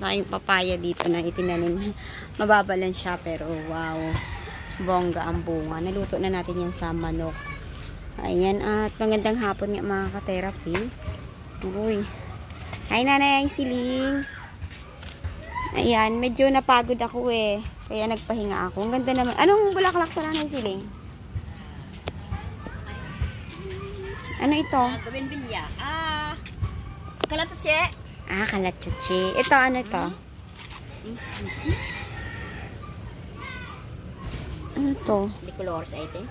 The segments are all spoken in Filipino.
meron tayong papaya dito na itinanim. Mababalan siya pero wow. Bongga ang bunga. Naluto na natin yan sa manok. Ayan, at magandang hapon nga mga ka-therapy. Uy. Hi nanay Siling. Ayan, medyo napagod ako eh. Kaya nagpahinga ako. Ang ganda naman. Anong bulaklak sa nanay Siling? Ano ito? Gawin bilya. Kalatutse. Kalatutse. Ito, ano ito? Ano ito? Dicolores, I think.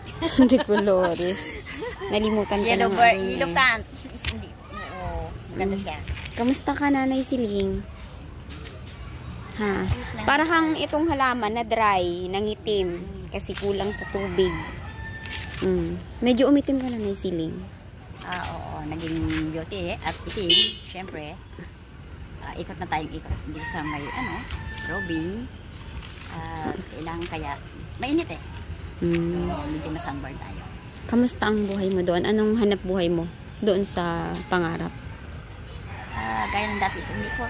Dicolores. Nalimutan ko Yellow na nga rin yellow plant. Hindi. Oo. Maganda siya. Kamusta ka, nanay Siling? Ha? Para kang itong halaman na dry, nangitim. Kasi kulang sa tubig. Medyo umitim ka, nanay Siling. Oo. Naging beauty at itim. Siyempre. Ikot na tayong ikot. Dito sa may, robing. Kailangan kaya, mainit eh. So, medyo na-sunburn tayo. Kamusta ang buhay mo doon? Anong hanap buhay mo doon sa pangarap? Gaya ng dati, hindi ko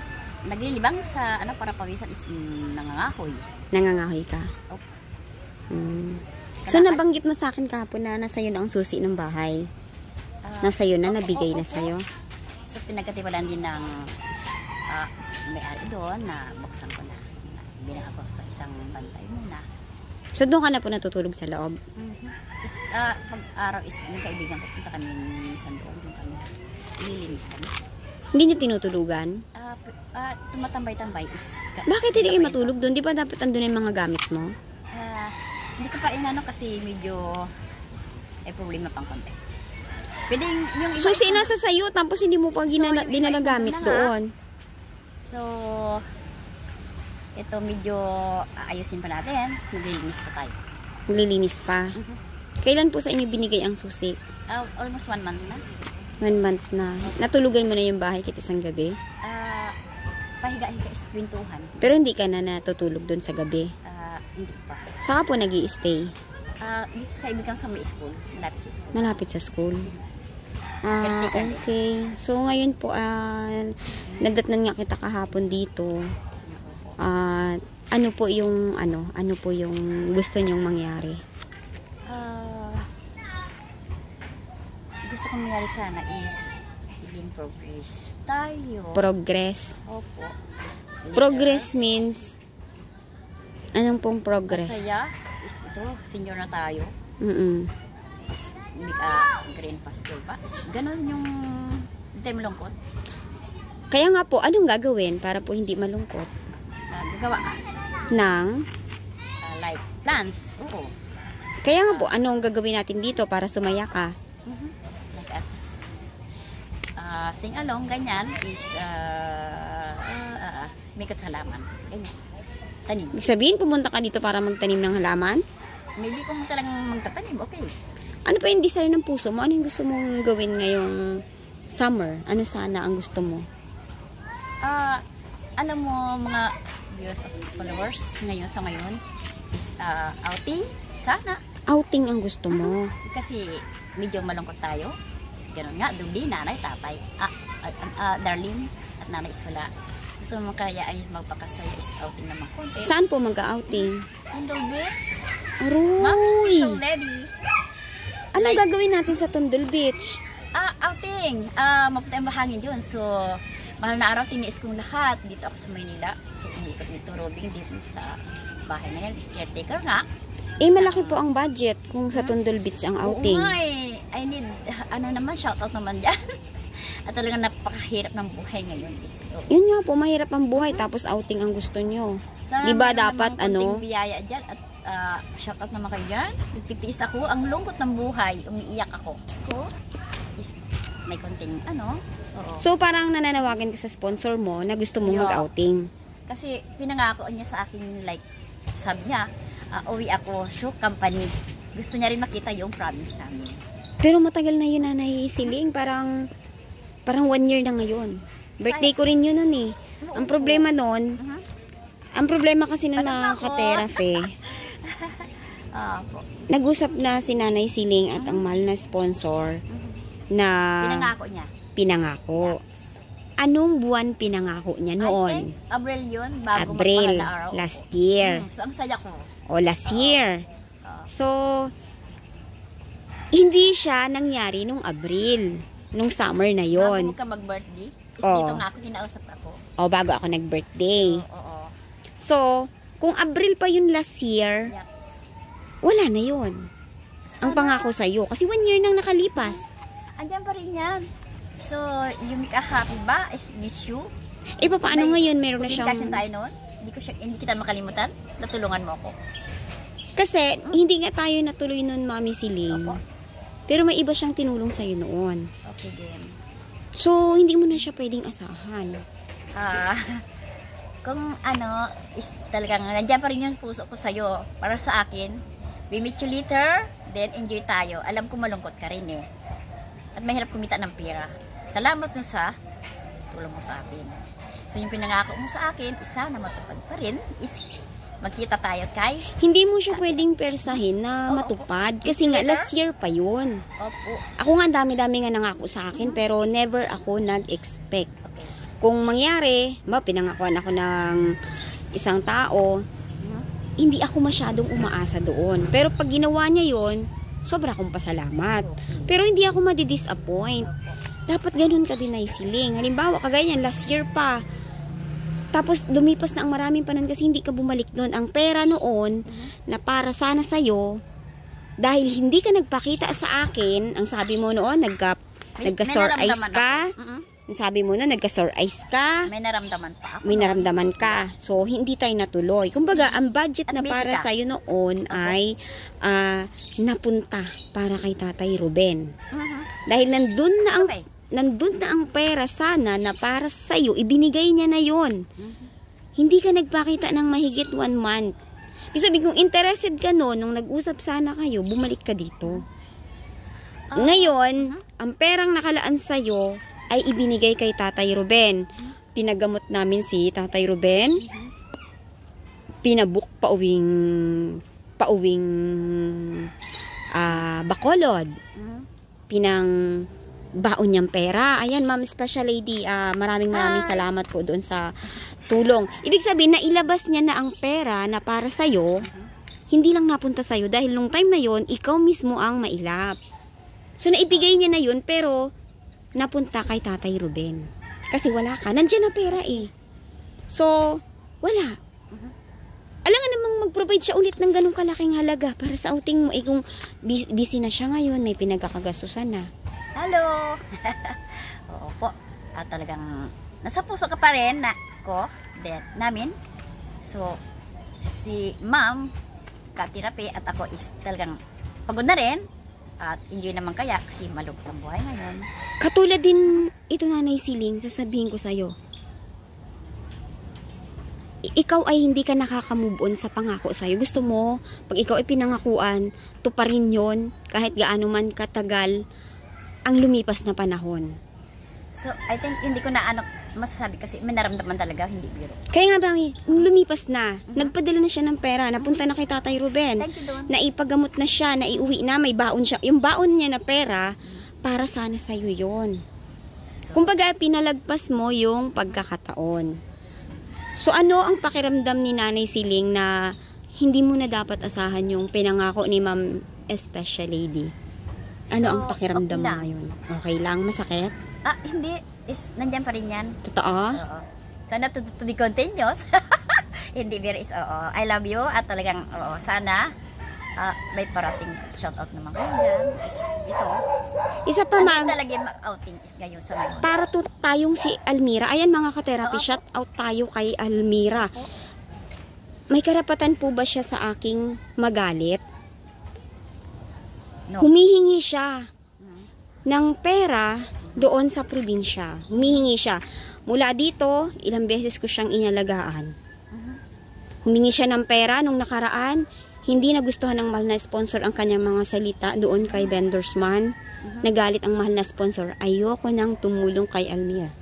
naglilibang sa para pawisan is nangangahoy. Nangangahoy ka? Opo. So, nabanggit mo sa akin kahapon na nasa iyo na ang susi ng bahay. Nasa iyo na, nabigay na sa'yo. So, pinagkatiwalaan din ng may-ari doon na buksan ko na. Bilang ako sa isang bantay muna. So, doon ka na po natutulog sa loob? Pag-araw is yung kaibigan ko, punta kami minsan doon. Doon kami nililinis kami. Hindi niyo tinutulugan? Tumatambay-tambay is... Bakit hindi kayo matulog doon? Di ba dapat andun yung mga gamit mo? Hindi ko pa inano kasi medyo problema pang konti. Pwede yung susi nasa sayo, tapos hindi mo pa dinala gamit doon. So, ito medyo ayusin pa natin. Maglilinis pa tayo. Maglilinis pa? Kailan po sa inyo binigay ang susi? Almost 1 month na. 1 month na. Natulugan mo na yung bahay kahit isang gabi? Pahiga-higa is kwentuhan. Pero hindi ka na natutulog doon sa gabi? Hindi pa. Saka po nag-i-stay? Dito sa kaibigan sa may school. Malapit sa school. Malapit sa school? Okay. So, ngayon po, nadatnan nga kita kahapon dito. Ano po yung gusto nyong mangyari? Gusto kong mangyari sana is maging progress tayo. Progress? Opo. Progress means anong pong progress? Masaya is ito, senior na tayo. Green passport pa. Ganon yung hindi malungkot. Kaya nga po, anong gagawin para po hindi malungkot? Gagawa ka. Nang? Like plans. Oo. Kaya nga po, anong gagawin natin dito para sumaya ka? Like as sing along, ganyan is may kasalaman. Ganyan. Tanim. Ibig sabihin, pumunta ka dito para magtanim ng halaman? Maybe kung talagang magtatanim, okay. Ano pa yung desire ng puso mo? Ano yung gusto mong gawin ngayong summer? Ano sana ang gusto mo? Alam mo, mga viewers at followers sa ngayon is outing. Sana. Outing ang gusto mo? Kasi medyo malungkot tayo. Kasi gano'n nga, Duli, nanay, tatay. Darlene at nanay is wala. Gusto mo kaya ay magpakasaya is outing naman konti. Saan po mag-outing? Tundol Beach. Aroy! Ma'am, special lady. Anong gagawin natin sa Tundol Beach? Outing. Mapunta yung bahangin yun. So, mahal na araw, tiniis kong lahat. Dito ako sa Maynila. So, umikot dito, robing dito sa bahay na yan. Is caretaker nga. Malaki po ang budget kung sa Tundol Beach ang outing. Oo nga I need, shoutout naman dyan. At talagang napakahirap ng buhay ngayon. Yun nga po, mahirap ang buhay. Tapos outing ang gusto nyo. Diba dapat, biyaya dyan at shoutout naman kayo dyan. Nagtitiis ako, ang lungkot ng buhay, umiiyak ako. May konting oo. So parang nananawagan ka sa sponsor mo na gusto mong mag-outing. Kasi pinangako niya sa akin, like sabi niya, uwi ako, so company. Gusto niya rin makita yung promise namin. Pero matagal na yun, nanay Siling, parang 1 year na ngayon. Birthday ko rin yun nun eh. Ang problema nun, ang problema kasi na nakaka-therapy. Nag-usap na si Nanay Siling at ang mahal na sponsor na pinangako niya. Pinangako. anong buwan pinangako niya I noon? think Abril yun, bago April, magpahal na araw. last year. So, ang saya ko. O, last year. Oo. So, hindi siya nangyari nung Abril. Nung summer na Bago yon. mo ka mag-birthday, is Oo. dito nga ako, kinausap ako. O, bago ako nag-birthday. So, oo. So, kung Abril pa yun last year, Yeah. wala na yun. Ang pangako sa'yo. Kasi 1 year nang nakalipas. Andiyan pa rin yan. So, yung happy ba is miss you? Eh, paano ngayon? Meron na siyang... Communication tayo noon. Hindi kita makalimutan. Natulungan mo ako. Kasi, hindi nga tayo natuloy nun, Mami Siling. Opo. Pero may iba siyang tinulong sa'yo noon. Okay, game. So, hindi mo na siya pwedeng asahan. Kung ano, is talagang nandiyan pa rin yung puso ko sa'yo. Para sa akin, we meet you later, then enjoy tayo. Alam ko malungkot ka rin eh. At mahirap kumita ng pera. Salamat no sa tulong mo sa akin. So yung pinangako mo sa akin, isa na matupad pa rin is magkita tayo kay. Hindi mo siya pwedeng persahin na matupad. Kasi nga, last year pa yun. Opo. Ako nga, dami-dami nga nangako sa akin, pero never ako nag-expect. Okay. Kung mangyari, pinangakuan ako ng isang tao, hindi ako masyadong umaasa doon. Pero pag ginawa niya yon, sobra akong pasalamat. Pero hindi ako madi-disappoint. Dapat ganun ka din ay siling. Halimbawa, kagaya niyan, last year pa. Tapos, lumipas na ang maraming panahon kasi hindi ka bumalik doon. Ang pera noon, na para sana sa'yo, dahil hindi ka nagpakita sa akin, ang sabi mo noon, nagka-sore eyes ka. Ang sabi mo noon, nagka-sore eyes ka. May naramdaman pa ako. May naramdaman ka. So, hindi tayo natuloy. Kumbaga, ang budget At na busy para ka. sa'yo noon ay napunta para kay Tatay Ruben. Dahil nandun na ang pera sana na para sa'yo, ibinigay niya na yon. Hindi ka nagpakita ng mahigit 1 month. Ibig sabihin, kung interested ka noon, nung nag-usap sana kayo, bumalik ka dito. Ngayon, ang perang nakalaan sa'yo ay ibinigay kay Tatay Ruben. Pinagamot namin si Tatay Ruben. Pinabook pauwing Bacolod. Pinang baon niyang pera. Ayan, Ma'am Special Lady, maraming salamat po doon sa tulong. Ibig sabihin, nailabas niya na ang pera na para sa'yo, hindi lang napunta sa'yo dahil nung time na yon, ikaw mismo ang mailap. So, naibigay niya na yun, pero napunta kay Tatay Ruben. Kasi wala ka. Nandiyan na pera eh. So, wala. Alam nga namang mag-provide siya ulit ng ganong kalaking halaga para sa outing mo. Eh kung busy na siya ngayon, may pinagkakagastusan na. Hello! Oo po. Talagang nasa puso ka pa rin namin. So, si Ma'am Katirapi at ako is talagang pagod na rin. At enjoy naman kaya kasi malugod ang buhay ngayon. Katulad din ito, Nanay Siling, sasabihin ko sa'yo. Ikaw ay hindi ka nakaka-move on sa pangako sa'yo. Gusto mo, pag ikaw ay pinangakuan, tuparin yon kahit gaano man katagal ang lumipas na panahon. So, I think hindi ko na masasabi kasi may naramdaman talaga, hindi biro. Kaya nga ba, nung lumipas na, nagpadala na siya ng pera, napunta na kay Tatay Ruben. Thank you, Don. Naipagamot na siya, naiuwi na, may baon siya. Yung baon niya na pera, para sana sa'yo yon. Kumbaga, pinalagpas mo yung pagkakataon. So, ano ang pakiramdam ni Nanay Siling na hindi mo na dapat asahan yung pinangako ni Ma'am Special Lady? Ano So, ang pakiramdam okay mo lang. ngayon? Okay lang? Masakit? Hindi. Nandyan pa rin yan. Totoo? Oo. Sana to be continuous. Hindi, pero is oo. I love you at talagang oo. Sana may parating shoutout naman kayo dyan. Ito. Isa pa, Ma'am. Talaga yung outing is ngayon sa ngayon. Para to tayong si Almira. Ayan mga ka-therapy, shout out tayo kay Almira. May karapatan po ba siya sa aking magalit? No. Humihingi siya ng pera doon sa probinsya. Humihingi siya. Mula dito, ilang beses ko siyang inalagaan. Humingi siya ng pera nung nakaraan. Hindi nagustuhan ng mahal na sponsor ang kanyang mga salita doon kay Vendors Man. Nagalit ang mahal na sponsor. Ayoko nang tumulong kay Almira.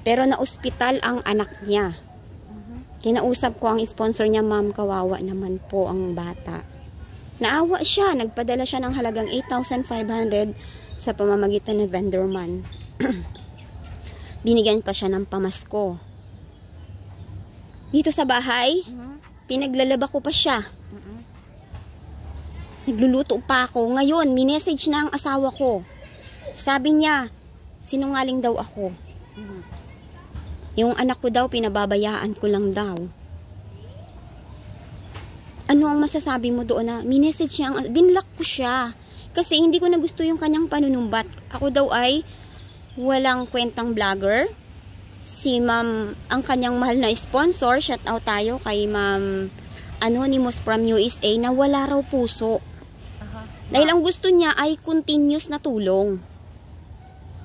Pero na-ospital ang anak niya. Kinausap ko ang sponsor niya, Ma'am, kawawa naman po ang bata. Naawa siya. Nagpadala siya ng halagang 8,500 sa pamamagitan ng Vendor Man. Binigyan pa siya ng pamasko. Dito sa bahay, pinaglalaba ko pa siya. Nagluluto pa ako. Ngayon, minessage na ang asawa ko. Sabi niya, sinungaling daw ako. Yung anak ko daw, pinababayaan ko lang daw. Ano ang masasabi mo doon na minessage niya, binlock ko siya. Kasi hindi ko na gusto yung kanyang panunumbat. Ako daw ay walang kwentang vlogger. Si ma'am, ang kanyang mahal na sponsor, shout out tayo kay ma'am Anonymous from USA na wala raw puso. Dahil ang gusto niya ay continuous na tulong.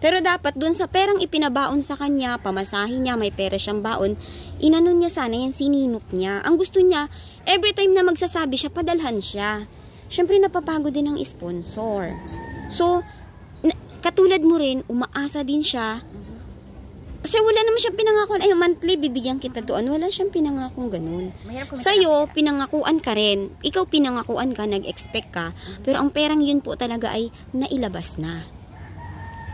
Pero dapat dun sa perang ipinabaon sa kanya, pamasahin niya, may pera siyang baon, inanon niya sana yan, sininok niya. Ang gusto niya, every time na magsasabi siya, padalhan siya. Siyempre napapagod din ang sponsor. So, katulad mo rin, umaasa din siya. Kasi wala naman siyang pinangakon, ay monthly, bibigyan kita doon. Wala siyang pinangakong ganun. Sa'yo, pinangakuan ka rin. Ikaw pinangakuan ka, nag-expect ka. Pero ang perang yun po talaga ay nailabas na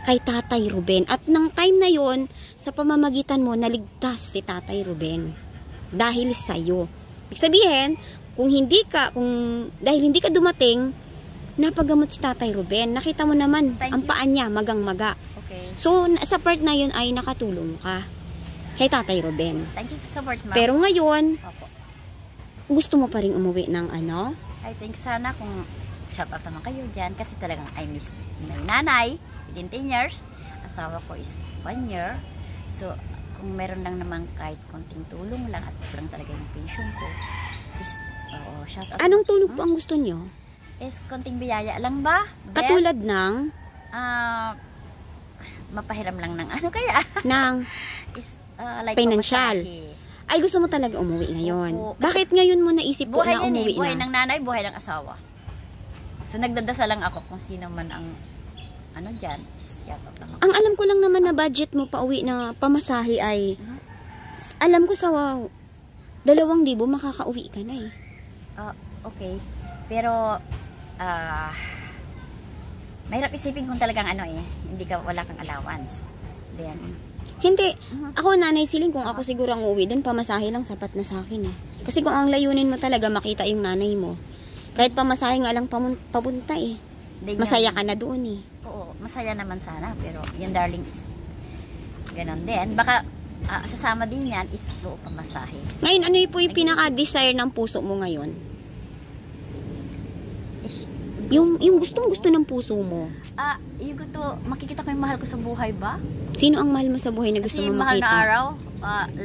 kay Tatay Ruben. At nang time na yon, sa pamamagitan mo, naligtas si Tatay Ruben. Dahil sa'yo. Ibig sabihin, dahil hindi ka dumating, napagamot si Tatay Ruben. Nakita mo naman, ang paan niya, magang-maga. Okay. So, sa part na yun ay nakatulong ka kay Tatay Ruben. Thank you sa support, ma'am. Pero ngayon, Opo. gusto mo pa rin umuwi ng ano? I think sana kung shout out naman kayo dyan kasi talagang I miss my nanay within 10 years. Asawa ko is 1 year. So, kung meron lang naman kahit konting tulong lang at lang talaga yung pension ko is, shout out. Anong tulong po ang gusto nyo? Is konting biyaya lang ba? Katulad ng? Mapahiram lang ng ano kaya? Ng is, like financial. pamasahe. Ay, gusto mo talaga umuwi ngayon. Opo. Bakit ngayon mo naisip po Buhay na yan umuwi buhay na? ng nanay, buhay ng asawa. So, nagdadasal lang ako kung sino man ang ano dyan. Shout out naman. Ang alam ko lang naman na budget mo pa uwi na pamasahe ay alam ko sa 2,000 makakauwi ka na eh. Okay. Pero mahirap isipin kung talagang ano eh, wala kang allowance. Then, Hindi. Ako, Nanay Siling, kung ako siguro ang uwi doon, pamasahe lang sapat na sa akin eh. Kasi kung ang layunin mo talaga, makita yung nanay mo. Kahit pamasahe nga lang papunta eh. then Masaya ka na doon eh. Oo, masaya naman sana. Pero yung darling is ganon din. Baka sasama din yan is buo pamasahe. Ngayon, ano po yung pinaka-desire ng puso mo ngayon? Yung gustong-gusto ng puso mo. Yung gusto, makikita ko yung mahal ko sa buhay ba? Sino ang mahal mo sa buhay na gusto Kasi mo mahal makita? na araw,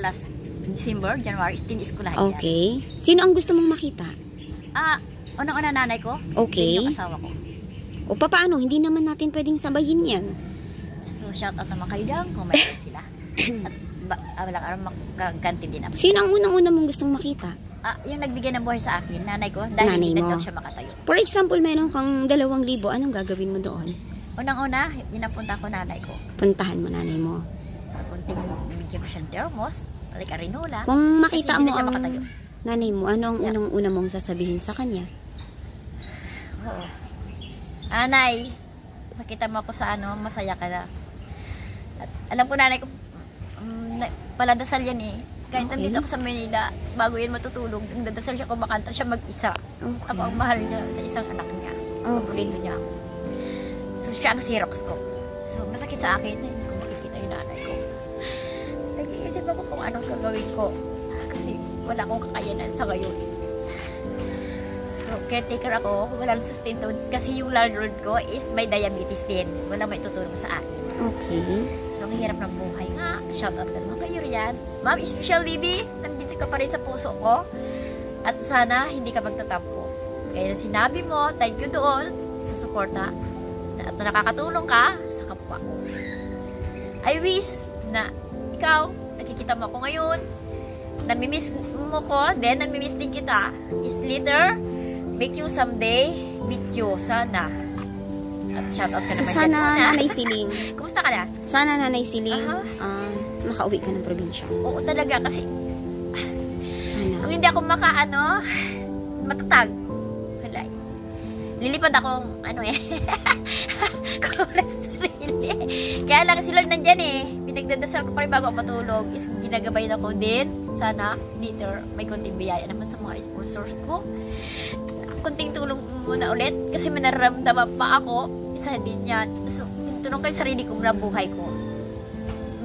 last December, January, tinis ko lahat yan. Okay. Sino ang gusto mong makita? Unang-una nanay ko, Okay. then yung asawa ko. O paano? Hindi naman natin pwedeng sabayin yan. So, shout out naman kayo dyan kung mayroon sila. At walang araw makaganti din naman. Sino ang unang-una mong gustong makita? Yung nagbigay ng buhay sa akin, nanay ko, dahil Nanay hindi mo. daw siya makatayo. For example, meron kang 2,000, anong gagawin mo doon? Unang-una, yinapunta ko nanay ko. Puntahan mo nanay mo. Kunting bigyan ko siyang thermos, like arinola. Kung makita Kasi hindi mo na siya ang makatayo. nanay mo, ano ang unang-una mong sasabihin sa kanya? Oo. Nanay, makita mo ako sa masaya ka na. At alam ko nanay ko, paladasal yan eh. Kahit nandito ako sa Manila, bago yan matutulog, nagdadasal siya kumakanta siya mag-isa. Okay. Ako ang mahal niya sa isang anak niya. Paborito niya ako. So, siya ang Xerox ko. So, masakit sa akin na hindi ko makikita yung nanay ko. Nag-iisip ako kung anong gagawin ko. Kasi wala akong kakayanan sa ngayon. So, caretaker ako. Walang sustento. Kasi yung landlord ko is may diabetes din. Walang may tutulong sa akin. Okay. So, ang hirap ng buhay nga. Shout out ka naman kayo riyan. Ma'am, special lady, nandito ka pa rin sa puso ko. At sana, hindi ka magtatampo. Kaya sinabi mo, thank you doon sa suporta. At nakakatulong ka sa kapwa ko. I wish na ikaw, nakikita mo ako ngayon. Namimiss mo ko, then namimiss din kita. Is later, make you someday, meet you. Sana. At shoutout ka So, naman sana dyan. Nanay Siling. Kumusta ka na? Sana Nanay Siling, makauwi ka ng probinsya. Oo talaga kasi Sana. kung hindi ako matatag. Wala. lilipad akong, ano eh, kung sa sarili. Kaya lang si Lord nandyan eh. Pinagdadasal ko pa rin bago ako matulog. Is ginagabayan ako din. Sana, later, may konting biyaya naman sa mga sponsors ko. Konting tulong muna ulit. Kasi manaramdaman pa ako. Isa din yan. So, tinunong ko yung sarili ko na buhay ko.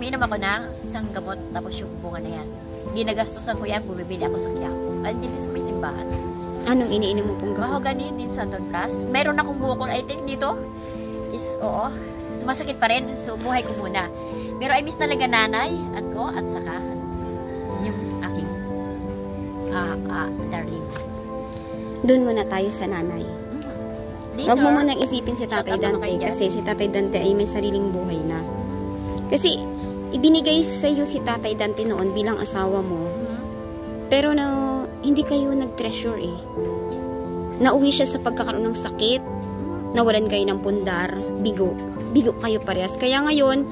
Umiinom ako ng isang gamot. Tapos yung bunga na yan. Hindi nagastusan ko yan. Bumibili ako sa Quiapo. At dito sa may simbahan. Anong iniinom mo pong gamot? Mahogany din sa Ton Plus. Mayroon akong bukol. I think dito is, oo, sumasakit pa rin. So, buhay ko muna. Pero I miss talaga nanay at ko at saka yung aking darling. Doon muna tayo sa nanay. Huwag mo munang isipin si Tatay Dante kasi si Tatay Dante ay may sariling buhay na. Kasi ibinigay sa iyo si Tatay Dante noon bilang asawa mo. Pero hindi kayo nag-treasure eh. Nauwi siya sa pagkakaroon ng sakit, nawalan kayo ng pundar, bigo kayo parehas. Kaya ngayon,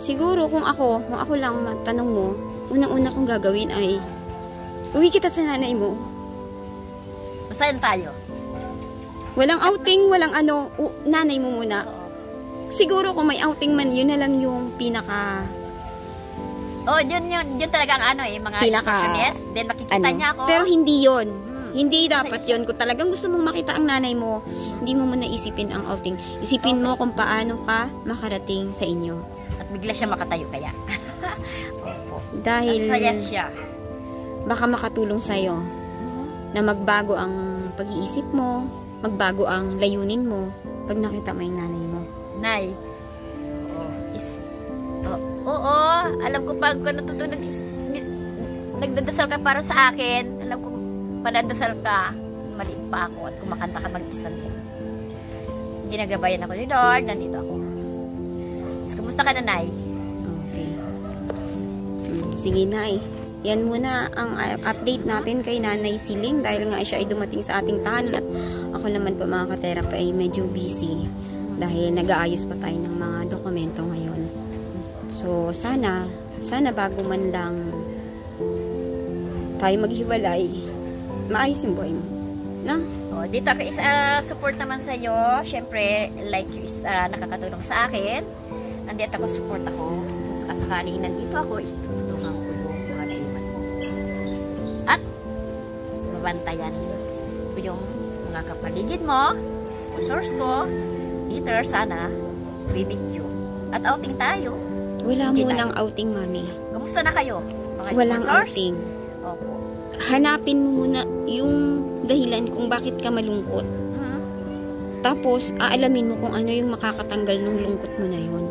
siguro kung ako lang matanong mo, unang-una kong gagawin ay uwi kita sa nanay mo. Masayan tayo. Walang outing, walang nanay mo muna. Siguro kung may outing man, yun na lang yung pinaka... Oh, yun talaga ang mga expressionist. Then makikita niya ako. Pero hindi yun. Hindi dapat yun. Kung talagang gusto mong makita ang nanay mo, hindi mo muna isipin ang outing. Isipin mo kung paano ka makarating sa inyo. At bigla siya makatayo kaya. Opo. Dahil saya siya. Baka makatulong sa'yo na magbago ang pag-iisip mo, magbago ang layunin mo pag nakita mo yung nanay mo. Nay. Oo, alam ko pag natutunan nagdadasal ka para sa akin, alam ko padadasal ka, maliit pa ako at kumakanta ka mag-isal din. Ginagabayan ako ni Lord, nandito ako. Kumusta ka na, Nay? Okay. Sige, Nay. Yan muna ang update natin kay Nanay Siling dahil nga siya ay dumating sa ating tahanan at ako naman po mga katerapy ay medyo busy dahil nag-aayos pa tayo ng mga dokumento ngayon. So, sana bago man lang tayo maghiwalay, maayos yung buhay mo. Na? Oh, dito ako support naman sa iyo. Syempre, like you is nakakatulong sa akin. Nandito ako, support ako. Kung sakasakaling nandito ako, is tutulungan ko yung mga naiman mo. At, mabantayan ko yung mga kapaligid mo, sponsors ko. Later, sana, we meet you. At outing tayo. Wala munang outing, Mami. Kamusta na kayo? Mga walang sponsors? outing. Opo. Hanapin mo muna yung dahilan kung bakit ka malungkot. Tapos, aalamin mo kung ano yung makakatanggal ng lungkot mo na yun.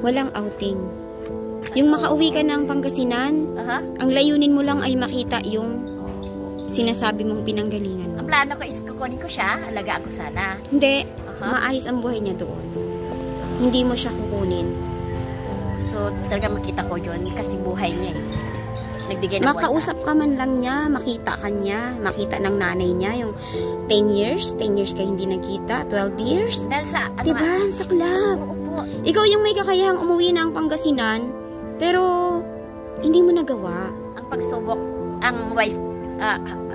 Walang outing. Yung makauwi ka ng Pangasinan, ang layunin mo lang ay makita yung sinasabi mong pinanggalingan mo. Ang plano ko is kukunin ko siya, alagaan ko sana. Hindi. Maayos ang buhay niya doon. Hindi mo siya kukunin. So, talaga makita ko yun kasi buhay niya eh. Nagbigay ng makausap ka man lang niya, makita ka niya, makita ng nanay niya yung 10 years ka hindi nagkita, 12 years. Dahil sa, diba? Saklap. Ikaw yung may kakayahang umuwi ng Pangasinan, pero hindi mo nagawa. Ang pagsubok, ang wife,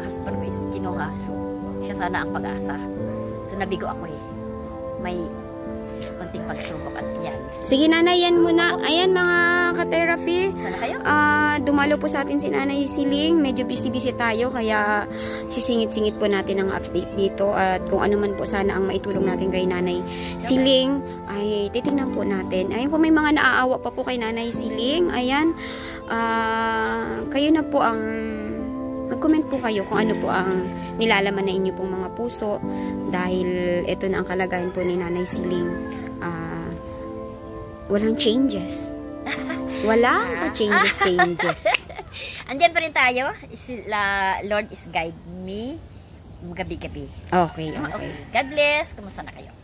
husband ko is kinuha. So, siya sana ang pag-asa. So, nabigo ako eh. May konting pagsubok at yan. Sige, Nanay, yan muna. Ayan mga ka-therapy. Sana kayo? Dumalo po sa atin si Nanay Siling. Medyo busy-busy tayo, kaya sisingit-singit po natin ang update dito. At kung ano man po sana ang maitulong natin kay Nanay Siling, ay titingnan po natin. Ayan, kung may mga naaawa pa po kay Nanay Siling, ayan, kayo na po ang mag-comment po kayo kung ano po ang nilalaman na inyo pong mga puso dahil ito na ang kalagayan po ni Nanay Siling. Walang changes. Walang changes. Andyan pa rin tayo. Lord is guide me gabi-gabi. Okay. God bless. Kumusta na kayo?